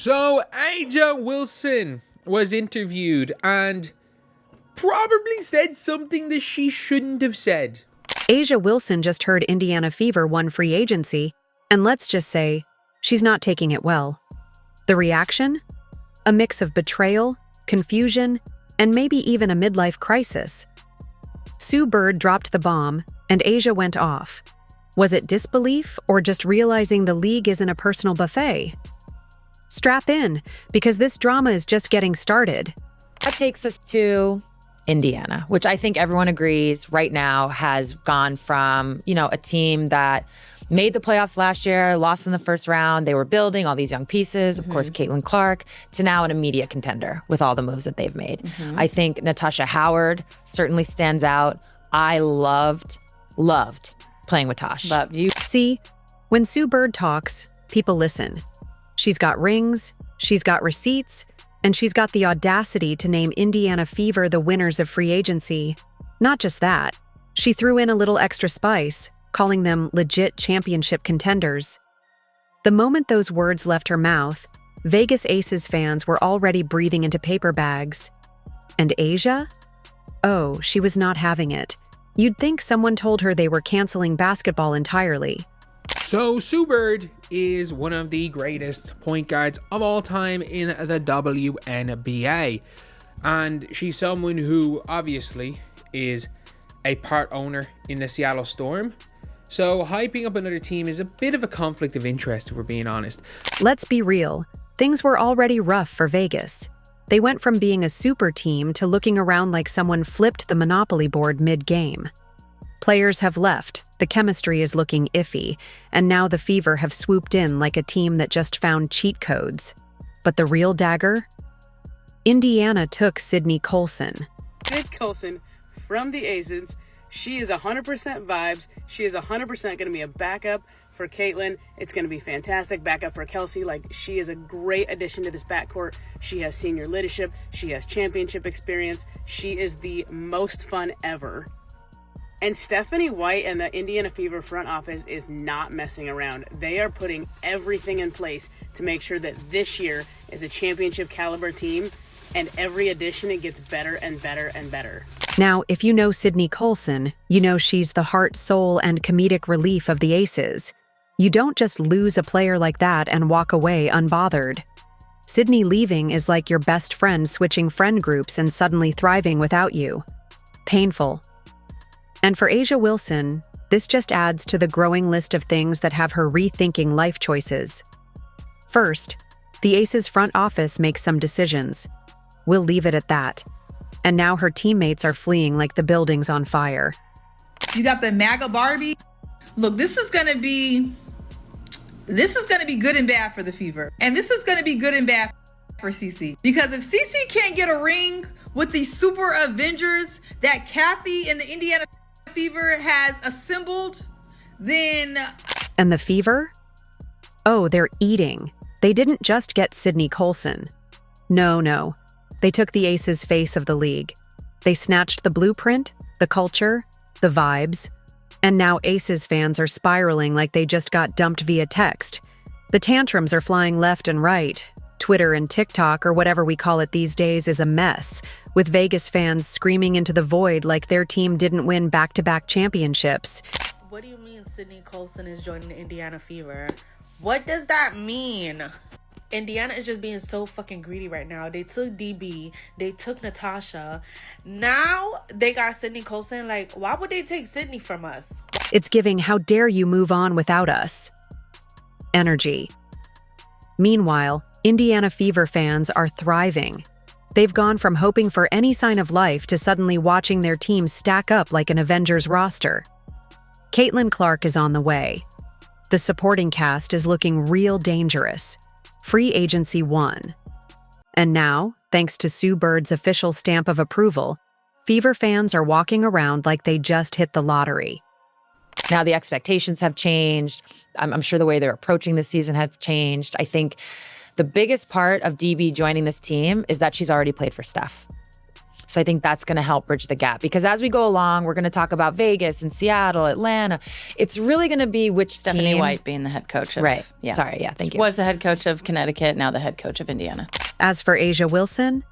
So, Aja Wilson was interviewed and probably said something that she shouldn't have said. Aja Wilson just heard Indiana Fever won free agency, and let's just say, she's not taking it well. The reaction? A mix of betrayal, confusion, and maybe even a midlife crisis. Sue Bird dropped the bomb, and Aja went off. Was it disbelief or just realizing the league isn't a personal buffet? Strap in, because this drama is just getting started. That takes us to Indiana, which I think everyone agrees right now has gone from, a team that made the playoffs last year, lost in the first round. They were building all these young pieces, of course, Caitlin Clark, to now an immediate contender with all the moves that they've made. I think Natasha Howard certainly stands out. I loved playing with Tosh. Love you. See, when Sue Bird talks, people listen. She's got rings, she's got receipts, and she's got the audacity to name Indiana Fever the winners of free agency. Not just that, she threw in a little extra spice, calling them legit championship contenders. The moment those words left her mouth, Vegas Aces fans were already breathing into paper bags. And Aja? Oh, she was not having it. You'd think someone told her they were canceling basketball entirely. So, Sue Bird is one of the greatest point guards of all time in the WNBA. And she's someone who obviously is a part owner in the Seattle Storm. So, hyping up another team is a bit of a conflict of interest, if we're being honest. Let's be real. Things were already rough for Vegas. They went from being a super team to looking around like someone flipped the Monopoly board mid-game. Players have left, the chemistry is looking iffy, and now the Fever have swooped in like a team that just found cheat codes. But the real dagger? Indiana took Sydney Colson. Colson from the Aces. She is 100% vibes. She is 100% going to be a backup for Caitlin. It's going to be fantastic. Backup for Kelsey. She is a great addition to this backcourt. She has senior leadership. She has championship experience. She is the most fun ever. And Stephanie White and the Indiana Fever front office is not messing around. They are putting everything in place to make sure that this year is a championship caliber team, and every addition it gets better and better and better. Now, if you know Sydney Colson, you know she's the heart, soul, and comedic relief of the Aces. You don't just lose a player like that and walk away unbothered. Sydney leaving is like your best friend switching friend groups and suddenly thriving without you. Painful. And for Aja Wilson, this just adds to the growing list of things that have her rethinking life choices. First, the Aces front office makes some decisions. We'll leave it at that. And now her teammates are fleeing like the building's on fire. You got the MAGA Barbie. Look, this is gonna be good and bad for the Fever. And this is gonna be good and bad for CC. Because if CC can't get a ring with the Super Avengers that Kathy and the Indiana Fever has assembled, then... And the Fever? Oh, they're eating. They didn't just get Sydney Colson. No. They took the Aces face of the league. They snatched the blueprint, the culture, the vibes, and now Aces fans are spiraling like they just got dumped via text. The tantrums are flying left and right. Twitter and TikTok, or whatever we call it these days, is a mess, with Vegas fans screaming into the void like their team didn't win back-to-back championships. What do you mean Sydney Colson is joining the Indiana Fever? What does that mean? Indiana is just being so fucking greedy right now. They took DB. They took Natasha. Now they got Sydney Colson. Why would they take Sydney from us? It's giving, how dare you move on without us? Energy. Meanwhile, Indiana Fever fans are thriving. They've gone from hoping for any sign of life to suddenly watching their team stack up like an Avengers roster. Caitlin Clark is on the way. The supporting cast is looking real dangerous. Free agency won. And now, thanks to Sue Bird's official stamp of approval, Fever fans are walking around like they just hit the lottery. Now the expectations have changed. I'm sure the way they're approaching this season have changed. I think the biggest part of DB joining this team is that she's already played for Steph. So I think that's going to help bridge the gap, because as we go along, we're going to talk about Vegas and Seattle, Atlanta. It's really going to be which Stephanie team. White being the head coach. Right. Yeah. Sorry. Yeah. Thank you. Was the head coach of Connecticut, now the head coach of Indiana. As for A'ja Wilson,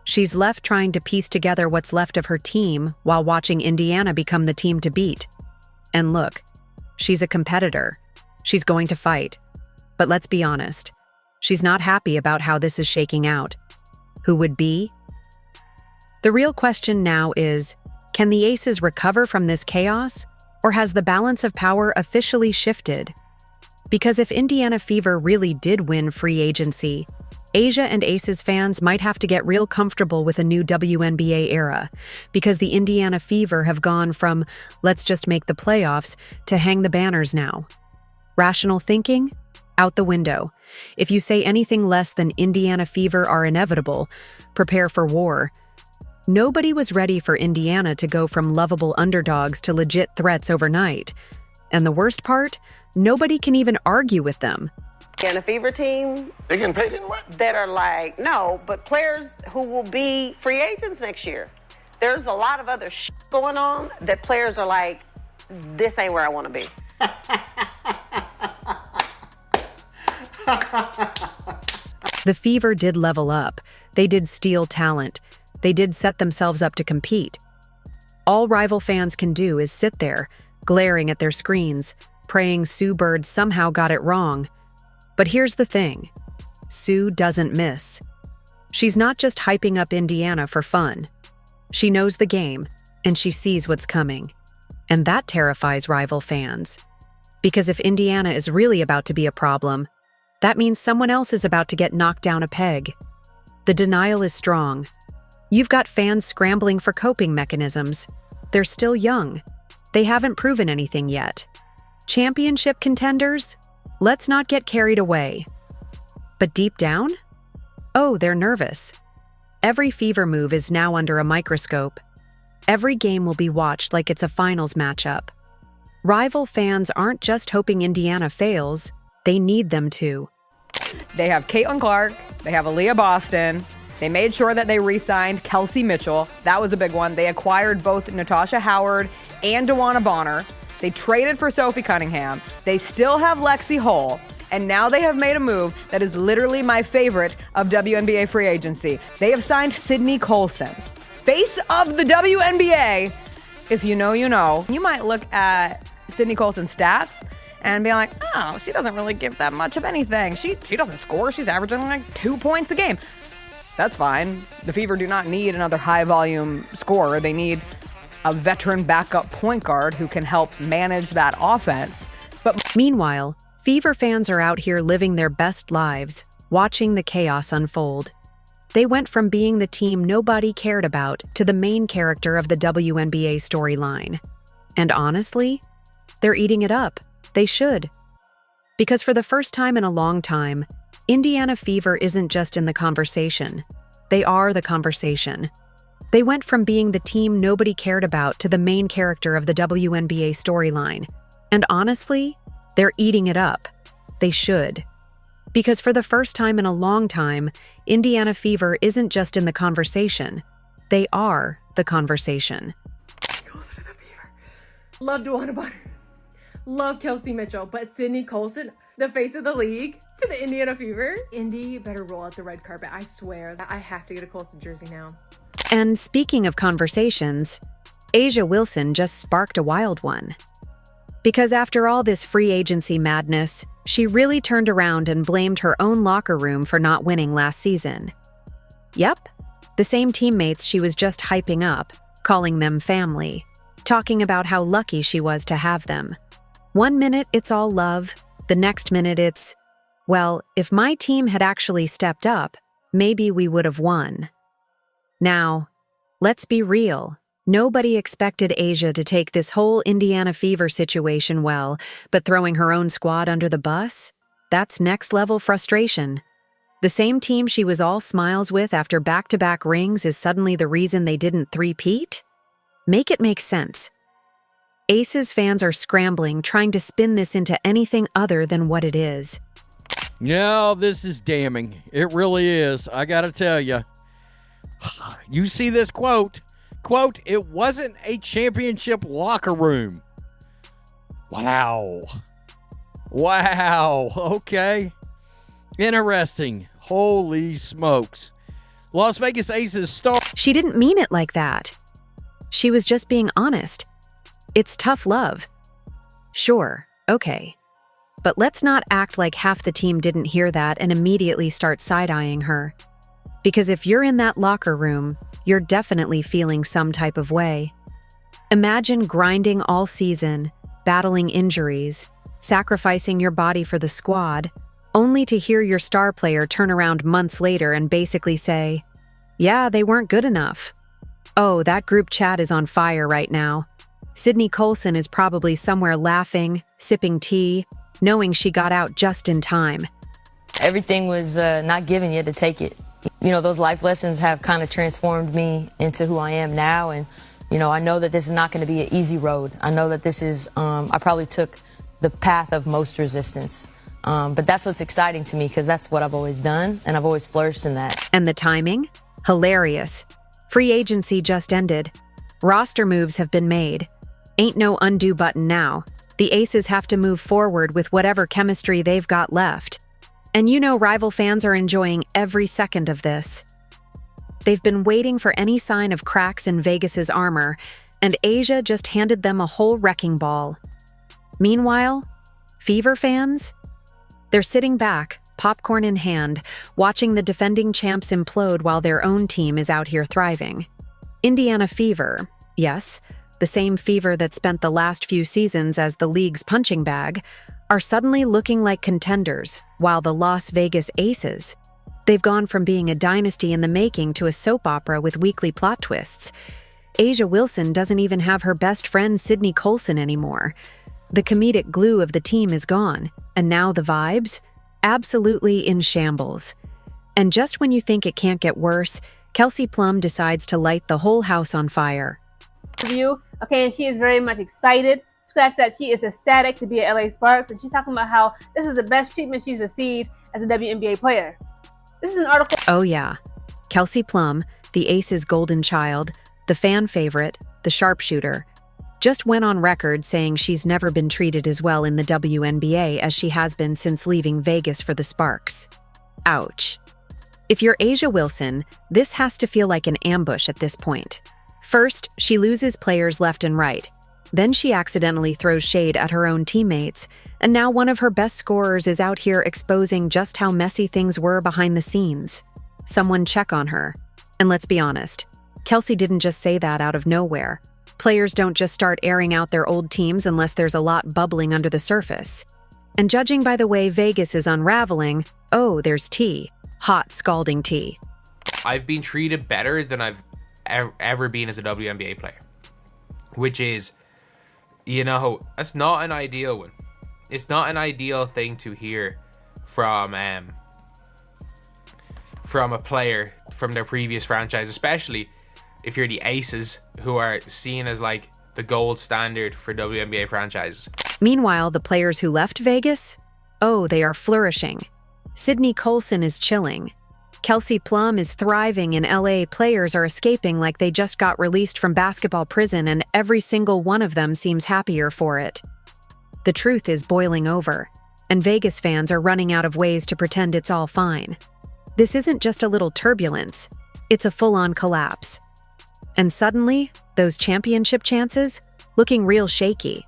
she's left trying to piece together what's left of her team while watching Indiana become the team to beat. And look, she's a competitor. She's going to fight. But let's be honest, she's not happy about how this is shaking out. Who would be? The real question now is, can the Aces recover from this chaos, or has the balance of power officially shifted? Because if Indiana Fever really did win free agency, A'ja and Aces fans might have to get real comfortable with a new WNBA era, because the Indiana Fever have gone from let's just make the playoffs to hang the banners now. Rational thinking? Out the window. If you say anything less than Indiana Fever are inevitable, prepare for war. Nobody was ready for Indiana to go from lovable underdogs to legit threats overnight. And the worst part? Nobody can even argue with them. And a Fever team. They getting paid in what? That are like, no, but players who will be free agents next year. There's a lot of other going on that players are like, this ain't where I want to be. The Fever did level up. They did steal talent. They did set themselves up to compete. All rival fans can do is sit there, glaring at their screens, praying Sue Bird somehow got it wrong. But here's the thing. Sue doesn't miss. She's not just hyping up Indiana for fun. She knows the game, and she sees what's coming. And that terrifies rival fans. Because if Indiana is really about to be a problem, that means someone else is about to get knocked down a peg. The denial is strong. You've got fans scrambling for coping mechanisms. They're still young. They haven't proven anything yet. Championship contenders? Let's not get carried away. But deep down? Oh, they're nervous. Every Fever move is now under a microscope. Every game will be watched like it's a finals matchup. Rival fans aren't just hoping Indiana fails, they need them to. They have Caitlin Clark, they have Aaliyah Boston, they made sure that they re-signed Kelsey Mitchell. That was a big one. They acquired both Natasha Howard and DeWanna Bonner. They traded for Sophie Cunningham. They still have Lexi Hull. And now they have made a move that is literally my favorite of WNBA free agency. They have signed Sydney Colson, face of the WNBA. If you know, you know. You might look at Sydney Colson's stats and be like, oh, she doesn't really give that much of anything. She doesn't score. She's averaging like 2 points a game. That's fine. The Fever do not need another high-volume scorer. They need a veteran backup point guard who can help manage that offense. But meanwhile, Fever fans are out here living their best lives, watching the chaos unfold. They went from being the team nobody cared about to the main character of the WNBA storyline. And honestly, they're eating it up. They should. Because for the first time in a long time, Indiana Fever isn't just in the conversation. They are the conversation. They went from being the team nobody cared about to the main character of the WNBA storyline. And honestly, they're eating it up. They should. Because for the first time in a long time, Indiana Fever isn't just in the conversation. They are the conversation. Love DeWanna Bonner. Love Kelsey Mitchell. But Sydney Colson, the face of the league, to the Indiana Fever. Indy better roll out the red carpet. I swear. I have to get a Colson jersey now. And speaking of conversations, A'ja Wilson just sparked a wild one. Because after all this free agency madness, she really turned around and blamed her own locker room for not winning last season. Yep, the same teammates she was just hyping up, calling them family, talking about how lucky she was to have them. One minute it's all love, the next minute it's, well, if my team had actually stepped up, maybe we would have won. Now, let's be real. Nobody expected A'ja to take this whole Indiana Fever situation well, but throwing her own squad under the bus? That's next-level frustration. The same team she was all smiles with after back-to-back rings is suddenly the reason they didn't three-peat? Make it make sense. Aces fans are scrambling, trying to spin this into anything other than what it is. Yeah, this is damning. It really is. I gotta tell you. You see this quote. Quote, "It wasn't a championship locker room." Wow. Okay. Interesting. Holy smokes. Las Vegas Aces star. She didn't mean it like that. She was just being honest. It's tough love. Sure, okay. But let's not act like half the team didn't hear that and immediately start side-eyeing her. Because if you're in that locker room, you're definitely feeling some type of way. Imagine grinding all season, battling injuries, sacrificing your body for the squad, only to hear your star player turn around months later and basically say, "Yeah, they weren't good enough." Oh, that group chat is on fire right now. Sydney Colson is probably somewhere laughing, sipping tea, knowing she got out just in time. Everything was not given, you had to take it. You know, those life lessons have kind of transformed me into who I am now. And, you know, I know that this is not going to be an easy road. I know that this is, I probably took the path of most resistance. But that's what's exciting to me because that's what I've always done. And I've always flourished in that. And the timing? Hilarious. Free agency just ended. Roster moves have been made. Ain't no undo button now. The Aces have to move forward with whatever chemistry they've got left. And you know rival fans are enjoying every second of this. They've been waiting for any sign of cracks in Vegas's armor, and Asia just handed them a whole wrecking ball. Meanwhile, Fever fans? They're sitting back, popcorn in hand, watching the defending champs implode while their own team is out here thriving. Indiana Fever, yes, the same Fever that spent the last few seasons as the league's punching bag, are suddenly looking like contenders, while the Las Vegas Aces, they've gone from being a dynasty in the making to a soap opera with weekly plot twists. Asia Wilson doesn't even have her best friend Sydney Colson anymore. The comedic glue of the team is gone, and now the vibes? Absolutely in shambles. And just when you think it can't get worse, Kelsey Plum decides to light the whole house on fire. Okay, and she is very much excited. Scratch that, she is ecstatic to be at LA Sparks, and she's talking about how this is the best treatment she's received as a WNBA player. This is an article. Oh yeah, Kelsey Plum, the Aces' golden child, the fan favorite, the sharpshooter, just went on record saying she's never been treated as well in the WNBA as she has been since leaving Vegas for the Sparks. Ouch. If you're Asia Wilson, this has to feel like an ambush at this point. First, she loses players left and right. Then she accidentally throws shade at her own teammates, and now one of her best scorers is out here exposing just how messy things were behind the scenes. Someone check on her. And let's be honest, Kelsey didn't just say that out of nowhere. Players don't just start airing out their old teams unless there's a lot bubbling under the surface. And judging by the way Vegas is unraveling, oh, there's tea. Hot, scalding tea. I've been treated better than I've ever been as a WNBA player. Which is, you know, that's not an ideal one. It's not an ideal thing to hear from a player from their previous franchise, especially if you're the Aces, who are seen as like the gold standard for WNBA franchises. Meanwhile, the players who left Vegas? Oh, they are flourishing. Sydney Colson is chilling. Kelsey Plum is thriving, and LA players are escaping like they just got released from basketball prison, and every single one of them seems happier for it. The truth is boiling over, and Vegas fans are running out of ways to pretend it's all fine. This isn't just a little turbulence, it's a full-on collapse. And suddenly, those championship chances, looking real shaky.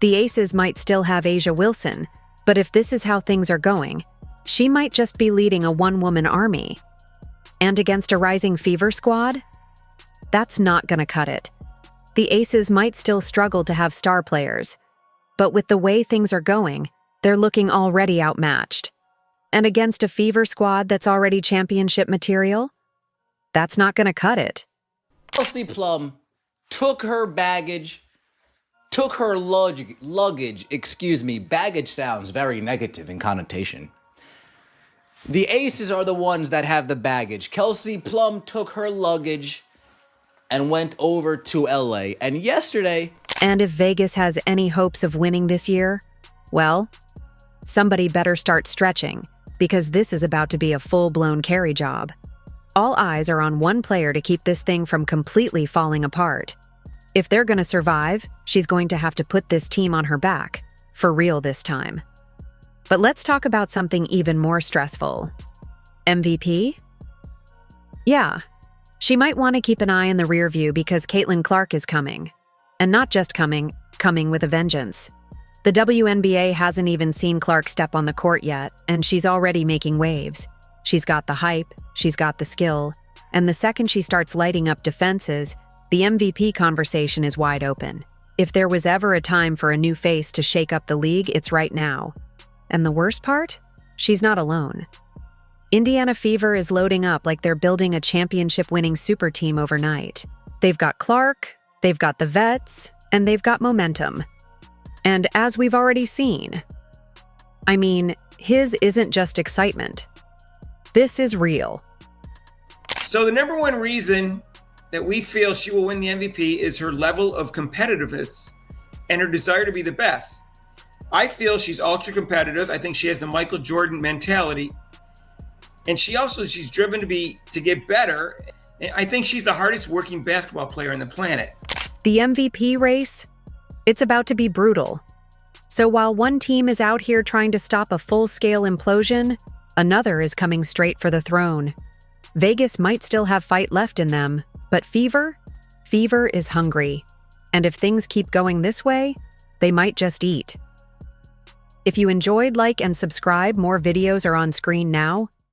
The Aces might still have Asia Wilson, but if this is how things are going, she might just be leading a one-woman army. And against a rising Fever squad? That's not gonna cut it. The Aces might still struggle to have star players, but with the way things are going, they're looking already outmatched. And against a Fever squad that's already championship material? That's not gonna cut it. Kelsey Plum took her baggage, baggage sounds very negative in connotation. The Aces are the ones that have the baggage. Kelsey Plum took her luggage and went over to LA. And yesterday... And if Vegas has any hopes of winning this year, well, somebody better start stretching, because this is about to be a full-blown carry job. All eyes are on one player to keep this thing from completely falling apart. If they're going to survive, she's going to have to put this team on her back, for real this time. But let's talk about something even more stressful. MVP? Yeah, she might want to keep an eye in the rear view because Caitlin Clark is coming. And not just coming with a vengeance. The WNBA hasn't even seen Clark step on the court yet, and she's already making waves. She's got the hype, she's got the skill, and the second she starts lighting up defenses, the MVP conversation is wide open. If there was ever a time for a new face to shake up the league, it's right now. And the worst part? She's not alone. Indiana Fever is loading up like they're building a championship-winning super team overnight. They've got Clark, they've got the vets, and they've got momentum. And as we've already seen, I mean, his isn't just excitement. This is real. So the number one reason that we feel she will win the MVP is her level of competitiveness and her desire to be the best. I feel she's ultra competitive. I think she has the Michael Jordan mentality. And she's driven to get better. And I think she's the hardest working basketball player on the planet. The MVP race? It's about to be brutal. So while one team is out here trying to stop a full-scale implosion, another is coming straight for the throne. Vegas might still have fight left in them, but Fever is hungry. And if things keep going this way, they might just eat. If you enjoyed, like and subscribe. More videos are on screen now.